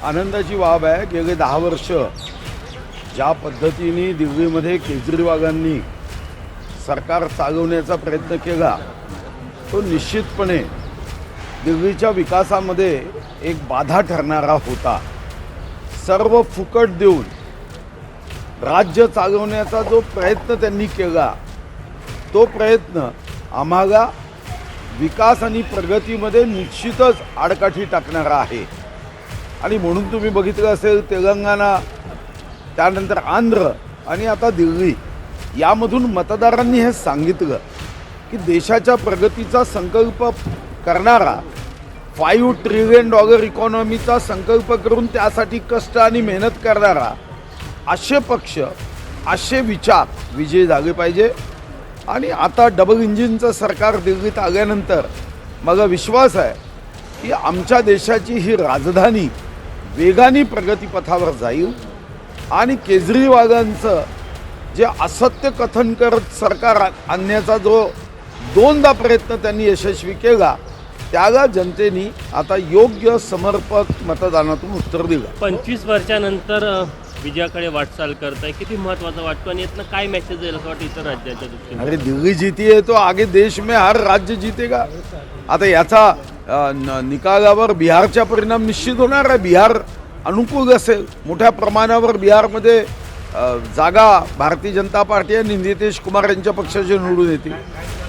आनंदाची बाब आहे. गेले 10 वर्ष ज्या पद्धतीने दिल्लीमध्ये केजरीवालांनी सरकार चालवण्याचा प्रयत्न केला तो निश्चितपणे दिल्लीच्या विकासामध्ये एक बाधा ठरणारा होता. सर्व फुकट देऊन राज्य चालवण्याचा जो प्रयत्न त्यांनी केला तो प्रयत्न आम्हाला विकास आणि प्रगतीमध्ये निश्चितच आडकाठी टाकणारा आहे. आणि म्हणून तुम्ही बघितलं असेल तेलंगणा, त्यानंतर आंध्र आणि आता दिल्ली यामधून मतदारांनी हे सांगितलं की देशाच्या प्रगतीचा संकल्प करणारा $5 ट्रिलियन इकॉनॉमीचा संकल्प करून त्यासाठी कष्ट आणि मेहनत करणारा असे पक्ष, असे विचार विजयी झाले पाहिजे. आणि आता डबल इंजिनचं सरकार दिल्लीत आल्यानंतर मला विश्वास आहे की आमच्या देशाची ही राजधानी वेगाने प्रगतीपथावर जाईल आणि केजरीवालांचं जे असत्य कथन करत सरकार आणण्याचा जो 2दा प्रयत्न त्यांनी यशस्वी केला त्याला जनतेने आता योग्य समर्पक मतदानातून उत्तर दिलं. 25 वर्षानंतर विजयाकडे वाटचाल करताय, किती महत्त्वाचा वाटतो आणि यातनं काय मेसेज येईल असं वाटतं इतर राज्याच्या दृष्टीने? अरे दिल्ली जीती है तो आगे देश में हर राज्य जीतेगा. आता याचा निकालावर बिहारचा परिणाम निश्चित होणार आहे. बिहार अनुकूल असेल, मोठ्या प्रमाणावर बिहारमध्ये जागा भारतीय जनता पार्टी आणि नितीश कुमार यांच्या पक्षाचे निवडून येतील.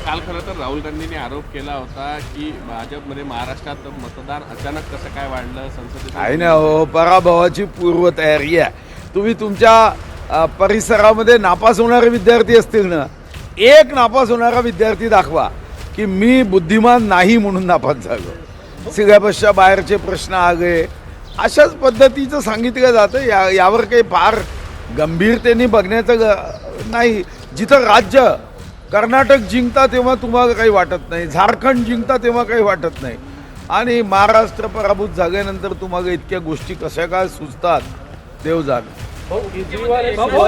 काल खरं तर राहुल गांधींनी आरोप केला होता की भाजपमध्ये महाराष्ट्रात मतदान अचानक कसं काय वाढलं, संसदेत आहे ना हो, पराभवाची पूर्वतयारी आहे. तुम्ही तुमच्या परिसरामध्ये नापास होणारे विद्यार्थी असतील ना, एक नापास होणारा विद्यार्थी दाखवा की मी बुद्धिमान नाही म्हणून नापास झालो, सिलेबसच्या बाहेरचे प्रश्न आले, अशाच पद्धतीचं सांगितलं जातं. यावर काही फार गंभीरतेने बघण्याचं नाही. जिथं राज्य कर्नाटक जिंकता तेव्हा तुम्हाला काही वाटत नाही, झारखंड जिंकता तेव्हा काही वाटत नाही, आणि महाराष्ट्र पराभूत झाल्यानंतर तुम्हाला इतक्या गोष्टी कशा काय सुचतात देव जाणे.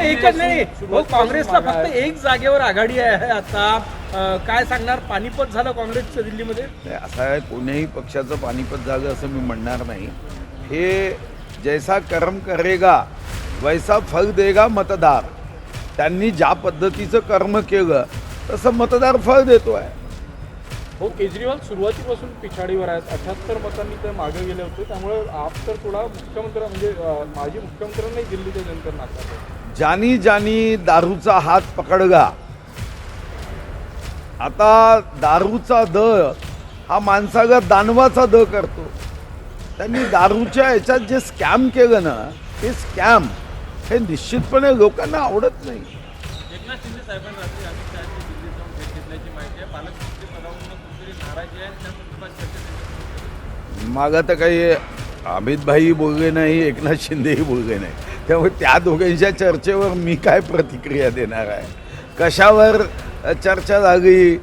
एकच नाही, काँग्रेसला फक्त एक जागेवर आघाडी आहे आता. काय सांगणार, पानिपत झालं काँग्रेसचं दिल्लीमध्ये? असं आहे, कोणत्याही पक्षाचं पानिपत झालं असं मी म्हणणार नाही. हे जैसा कर्म करेगा वैसा फल देगा मतदार. त्यांनी ज्या पद्धतीचं कर्म केलं तसं मतदार फळ देतो आहे. हो, केजरीवाल सुरुवातीपासून पिछाडीवर आहेत. 78 मतांनी ते मागे गेले होते. त्यामुळे आप तर थोडा मुख्यमंत्री म्हणजे माजी मुख्यमंत्र्यांनाही दिल्लीच्या जनतेने नाकारले. ज्यानी ज्यानी दारूचा हात पकडला, आता दारूचा द हा माणसाला दानवाचा द करतो. त्यांनी दारूच्या याच्यात जे स्कॅम केलं ना, ते स्कॅम हे निश्चितपणे लोकांना आवडत नाही. एकनाथ शिंदे साहेबांनी रात्री अमित शहाची दिल्लीत जाऊन भेट घेतल्याची माहिती आहे. पालकमंत्री पदावरून कुठेतरी नाराजी आहे, त्या संदर्भात चर्चा. मागं तर काही अमित भाई बोलले नाही, एकनाथ शिंदेही बोलले नाही. त्यामुळे त्या दोघांच्या चर्चेवर मी काय प्रतिक्रिया देणार आहे? कशावर चर्चा झाली,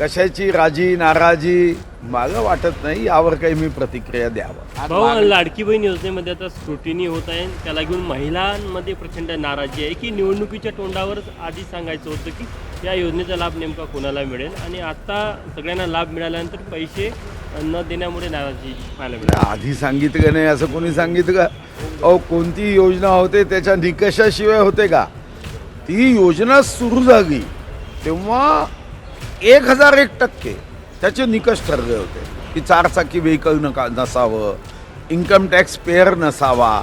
कशाची राजी नाराजी मला वाटत नाही यावर काही मी प्रतिक्रिया द्यावं. भाऊ, लाडकी बहीण योजनेमध्ये आता स्क्रुटिनी होत आहे, त्याला घेऊन महिलांमध्ये प्रचंड नाराजी आहे की निवडणुकीच्या तोंडावरच आधी सांगायचं होतं की या योजनेचा लाभ नेमका कोणाला मिळेल, आणि आता सगळ्यांना लाभ मिळाल्यानंतर पैसे न देण्यामुळे नाराजी पाहायला मिळेल. आधी सांगितलं नाही असं कोणी सांगितलं? अहो, कोणती योजना होते त्याच्या निकषाशिवाय होते का? ती योजना सुरू झाली तेव्हा 1001% त्याचे निकष ठरले होते की 4 चाकी व्हेकल नसावं, इन्कम टॅक्स पेअर नसावा,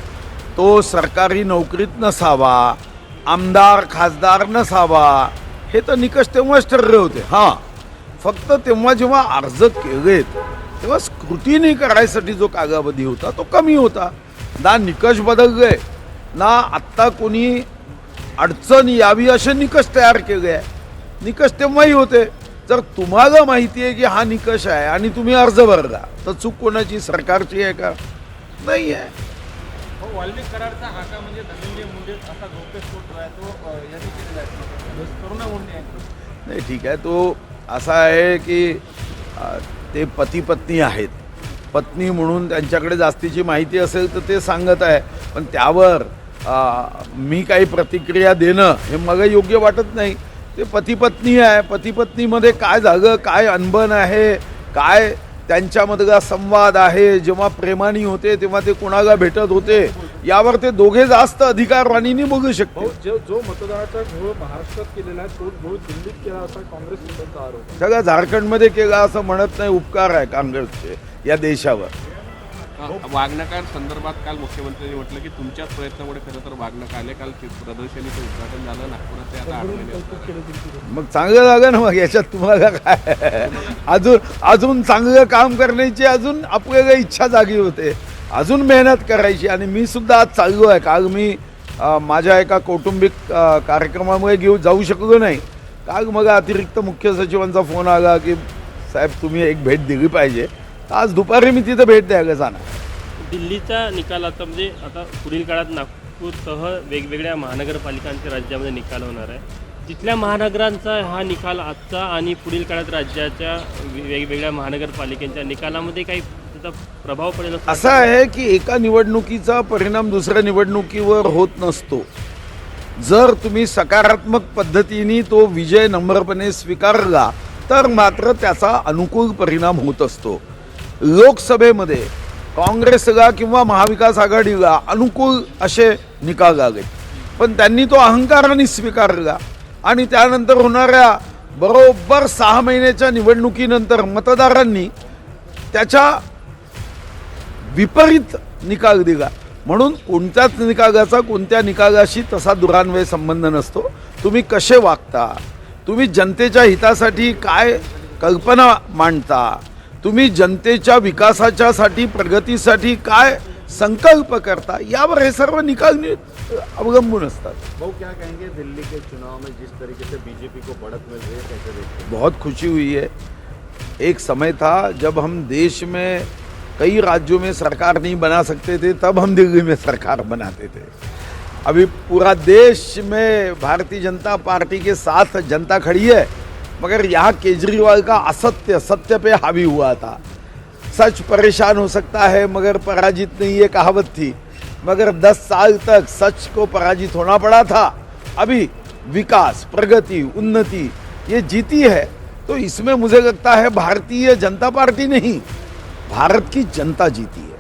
तो सरकारी नोकरीत नसावा, आमदार खासदार नसावा. हे तर निकष तेव्हाच ठरले होते. हां, फक्त तेव्हा जेव्हा अर्ज केलेत तेव्हा स्क्रुटिनी करायसाठी जो कालावधी होता तो कमी होता. ना निकष बदलले, ना आत्ता कोणी अडचण यावी असे निकष तयार केले आहे. निकष तेव्हाही होते. जर तुम्हाला माहिती आहे की हा निकष आहे आणि तुम्ही अर्ज भरला तर चूक कोणाची, सरकारची आहे का? नाही आहे. वाल्मिक करारचा हाका म्हणजे धनंजय मुंडे असा गौप्यस्फोट आहे, तो यांनी केलेला आहे, करुणा मुंडे आहे. नाही, ठीक आहे. तो असा आहे की ते पती पत्नी आहेत. पत्नी म्हणून त्यांच्याकडे जास्तीची माहिती असेल तर ते सांगत आहे, पण त्यावर मी काही प्रतिक्रिया देणं हे मला योग्य वाटत नाही. ते पती पत्नी आहे, पती पत्नीमध्ये काय झालं, काय अनबन आहे, काय त्यांच्यामधला संवाद आहे, जेव्हा प्रेमानी होते तेव्हा ते कोणाला भेटत होते, यावर ते दोघे जास्त अधिकारवाणीने बघू शकते. जो मतदानाचा घोळ महाराष्ट्रात केलेला आहे तोच घोळ दिल्लीत केला असा काँग्रेस नेत्यांचा आरोप आहे. सगळं झारखंडमध्ये केला असं म्हणत नाही, उपकार आहे काँग्रेसचे या देशावर. वाघनकार संदर्भात काल मुख्यमंत्र्यांनी म्हटलं की तुमच्याच प्रयत्नामुळे खरं तर वाघनक आले. काल प्रदर्शनीचं उद्घाटन झालं नागपुरात, ते आता 8 महिने होतात. मग चांगलं लागेल ना, मग याच्यात तुम्हाला काय अजून चांगलं काम करण्याची अजून आपल्याला इच्छा जागी होते, अजून मेहनत करायची. आणि मी सुद्धा आज चाललो आहे. काल मी माझ्या एका कौटुंबिक कार्यक्रमामुळे जाऊ शकलो नाही. काल मग अतिरिक्त मुख्य सचिवांचा फोन आला की साहेब तुम्ही एक भेट दिली पाहिजे. आज दुपारी मी तिथं भेट द्यायला जाणार. दिल्लीचा निकालाचा म्हणजे आता पुढील काळात नागपूरसह वेगवेगळ्या महानगरपालिकांचे राज्यामध्ये निकाल होणार आहे. तिथल्या महानगरांचा हा निकाल आजचा आणि पुढील काळात राज्याच्या वेगवेगळ्या महानगरपालिकांच्या निकालामध्ये काही त्याचा प्रभाव पडेल असं आहे की एका निवडणुकीचा परिणाम दुसऱ्या निवडणुकीवर होत नसतो. जर तुम्ही सकारात्मक पद्धतीने तो विजय नम्रपणे स्वीकारला तर मात्र त्याचा अनुकूल परिणाम होत असतो. लोकसभेमध्ये काँग्रेसला किंवा महाविकास आघाडीला अनुकूल असे निकाल आले, पण त्यांनी तो अहंकाराने स्वीकारला आणि त्यानंतर होणाऱ्या बरोबर 6 महिन्याच्या निवडणुकीनंतर मतदारांनी त्याच्या विपरीत निकाल दिला. म्हणून कोणत्याच निकालाचा कोणत्या निकालाशी तसा दुरान्वय संबंध नसतो. तुम्ही कसे वागता, तुम्ही जनतेच्या हितासाठी काय कल्पना मांडता, तुम्ही जनतेच्या विकासाच्यासाठी प्रगतीसाठी काय संकल्प करता, यावर हे सर्व निकाल अवलंबून असतात. वो क्या कहेंगे दिल्ली के चुनाव में जिस तरीके से बीजेपी को बढ़त मिल रही है, कैसे देखते हैं? बहुत खुशी हुई है. एक समय था जब हम देश में कई राज्यों में सरकार नहीं बना सकते थे, तब हम दिल्ली में सरकार बनाते थे. अभी पूरा देश में भारतीय जनता पार्टी के साथ जनता खड़ी है, मगर यहाँ केजरीवाल का असत्य सत्य पे हावी हुआ था. सच परेशान हो सकता है मगर पराजित नहीं, ये कहावत थी. मगर 10 साल तक सच को पराजित होना पड़ा था. अभी विकास, प्रगति, उन्नति ये जीती है. तो इसमें मुझे लगता है भारतीय जनता पार्टी नहीं, भारत की जनता जीती है.